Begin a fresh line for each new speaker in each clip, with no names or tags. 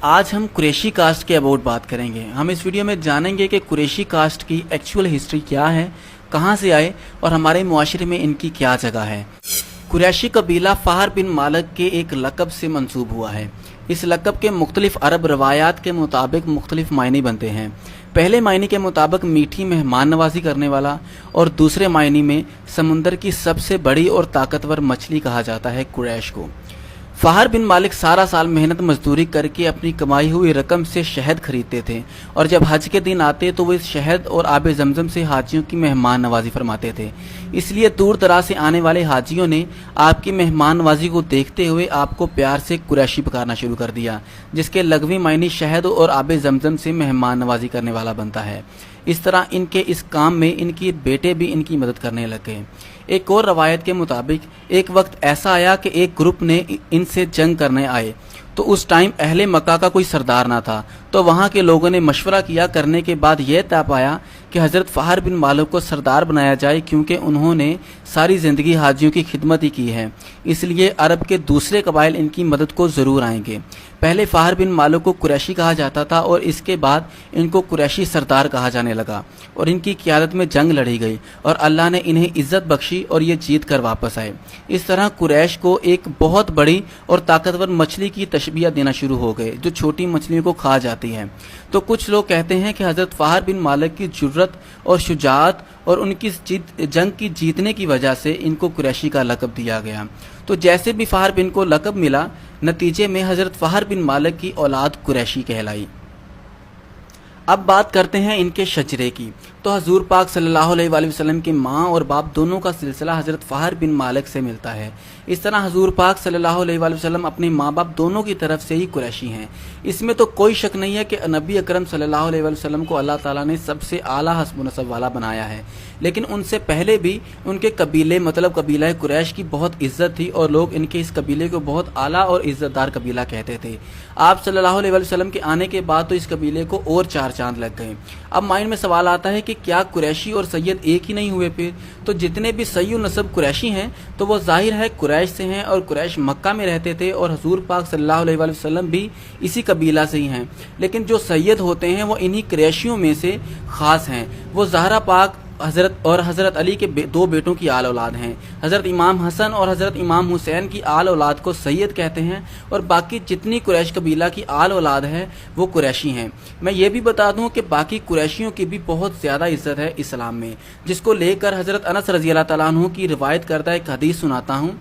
آج ہم قریشی کاسٹ کے اباؤٹ بات کریں گے۔ ہم اس ویڈیو میں جانیں گے کہ قریشی کاسٹ کی ایکچول ہسٹری کیا ہے، کہاں سے آئے اور ہمارے معاشرے میں ان کی کیا جگہ ہے۔ قریشی قبیلہ فہر بن مالک کے ایک لقب سے منسوب ہوا ہے۔ اس لقب کے مختلف عرب روایات کے مطابق مختلف معنی بنتے ہیں۔ پہلے معنی کے مطابق میٹھی مہمان نوازی کرنے والا اور دوسرے معنی میں سمندر کی سب سے بڑی اور طاقتور مچھلی کہا جاتا ہے قریش کو۔ فہر بن مالک سارا سال محنت مزدوری کر کے اپنی کمائی ہوئی رقم سے شہد خریدتے تھے اور جب حج کے دن آتے تو وہ اس شہد اور آب زمزم سے حاجیوں کی مہمان نوازی فرماتے تھے۔ اس لیے دور دراز سے آنے والے حاجیوں نے آپ کی مہمان نوازی کو دیکھتے ہوئے آپ کو پیار سے قریشی پکارنا شروع کر دیا، جس کے لغوی معنی شہد اور آب زمزم سے مہمان نوازی کرنے والا بنتا ہے۔ اس طرح ان کے اس کام میں ان کے بیٹے بھی ان کی مدد کرنے لگے۔ ایک اور روایت کے مطابق ایک وقت ایسا آیا کہ ایک گروپ نے ان سے جنگ کرنے آئے تو اس ٹائم اہل مکہ کا کوئی سردار نہ تھا، تو وہاں کے لوگوں نے مشورہ کیا، کرنے کے بعد یہ طے پایا کہ حضرت فہر بن مالک کو سردار بنایا جائے، کیونکہ انہوں نے ساری زندگی حاجیوں کی خدمت ہی کی ہے، اس لیے عرب کے دوسرے قبائل ان کی مدد کو ضرور آئیں گے۔ پہلے فہر بن مالک کو قریشی کہا جاتا تھا اور اس کے بعد ان کو قریشی سردار کہا جانے لگا اور ان کی قیادت میں جنگ لڑی گئی اور اللہ نے انہیں عزت بخشی اور یہ جیت کر واپس آئے۔ اس طرح قریش کو ایک بہت بڑی اور طاقتور مچھلی کی تشبیہ دینا شروع ہو گئے جو چھوٹی مچھلیوں کو کھا جاتی ہے۔ تو کچھ لوگ کہتے ہیں کہ حضرت فہر بن مالک کی جرأت اور شجاعت اور ان کی جنگ کی جیتنے کی وجہ سے ان کو قریشی کا لقب دیا گیا۔ تو جیسے بھی فہر بن کو لقب ملا، نتیجے میں حضرت فہر بن مالک کی اولاد قریشی کہلائی۔ اب بات کرتے ہیں ان کے شجرے کی۔ تو حضور پاک صلی اللہ علیہ وآلہ وسلم کے ماں اور باپ دونوں کا سلسلہ حضرت فہر بن مالک سے ملتا ہے۔ اس طرح حضور پاک صلی اللہ علیہ وآلہ وسلم اپنے ماں باپ دونوں کی طرف سے ہی قریشی ہیں۔ اس میں تو کوئی شک نہیں ہے کہ نبی اکرم صلی اللہ علیہ وآلہ وسلم کو اللہ تعالیٰ نے سب سے اعلیٰ حسب و نسب والا بنایا ہے، لیکن ان سے پہلے بھی ان کے قبیلے مطلب قبیلہ قریش کی بہت عزت تھی اور لوگ ان کے اس قبیلے کو بہت اعلیٰ اور عزت دار قبیلہ کہتے تھے۔ آپ صلی اللہ علیہ وآلہ وسلم کے آنے کے بعد تو اس قبیلے کو اور چار چاند لگ گئے۔ اب مائنڈ میں سوال آتا ہے کہ کیا قریشی اور سید ایک ہی نہیں ہوئے؟ پھر تو جتنے بھی سی نسب قریشی ہیں تو وہ ظاہر ہے قریش سے ہیں اور قریش مکہ میں رہتے تھے اور حضور پاک صلی اللہ علیہ وآلہ وسلم بھی اسی قبیلہ سے ہی ہیں، لیکن جو سید ہوتے ہیں وہ انہی قریشیوں میں سے خاص ہیں۔ وہ زہرا پاک حضرت علی کے دو بیٹوں کی آل اولاد ہیں۔ حضرت امام حسن اور حضرت امام حسین کی آل اولاد کو سید کہتے ہیں اور باقی جتنی قریش قبیلہ کی آل اولاد ہے وہ قریشی ہیں۔ میں یہ بھی بتا دوں کہ باقی قریشیوں کی بھی بہت زیادہ عزت ہے اسلام میں، جس کو لے کر حضرت انس رضی اللہ تعالیٰ عنہ کی روایت کردہ ایک حدیث سناتا ہوں۔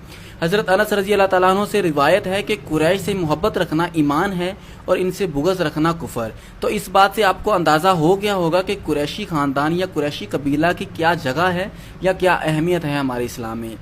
حضرت انس رضی اللہ تعالیٰ عنہ سے روایت ہے کہ قریش سے محبت رکھنا ایمان ہے اور ان سے بغض رکھنا کفر۔ تو اس بات سے آپ کو اندازہ ہو گیا ہوگا کہ قریشی خاندان یا قریشی قبیلہ کی کیا جگہ ہے یا کیا اہمیت ہے ہمارے اسلام میں۔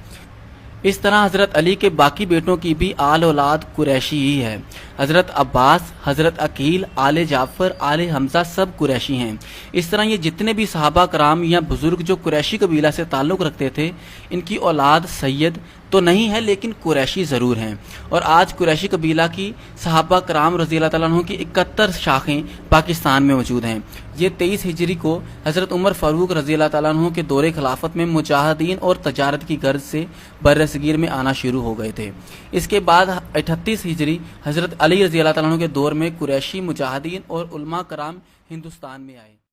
اس طرح حضرت علی کے باقی بیٹوں کی بھی آل اولاد قریشی ہی ہے۔ حضرت عباس، حضرت عقیل، آل جعفر، آل حمزہ سب قریشی ہیں۔ اس طرح یہ جتنے بھی صحابہ کرام یا بزرگ جو قریشی قبیلہ سے تعلق رکھتے تھے، ان کی اولاد سید تو نہیں ہے لیکن قریشی ضرور ہیں۔ اور آج قریشی قبیلہ کی صحابہ کرام رضی اللہ تعالیٰ عنہ کی 71 شاخیں پاکستان میں موجود ہیں۔ یہ 23 ہجری کو حضرت عمر فاروق رضی اللہ تعالیٰ عنہ کے دور خلافت میں مجاہدین اور تجارت کی غرض سے برصغیر میں آنا شروع ہو گئے تھے۔ اس کے بعد 38 ہجری حضرت علی رضی اللہ تعالیٰ عنہ کے دور میں قریشی مجاہدین اور علماء کرام ہندوستان میں آئے۔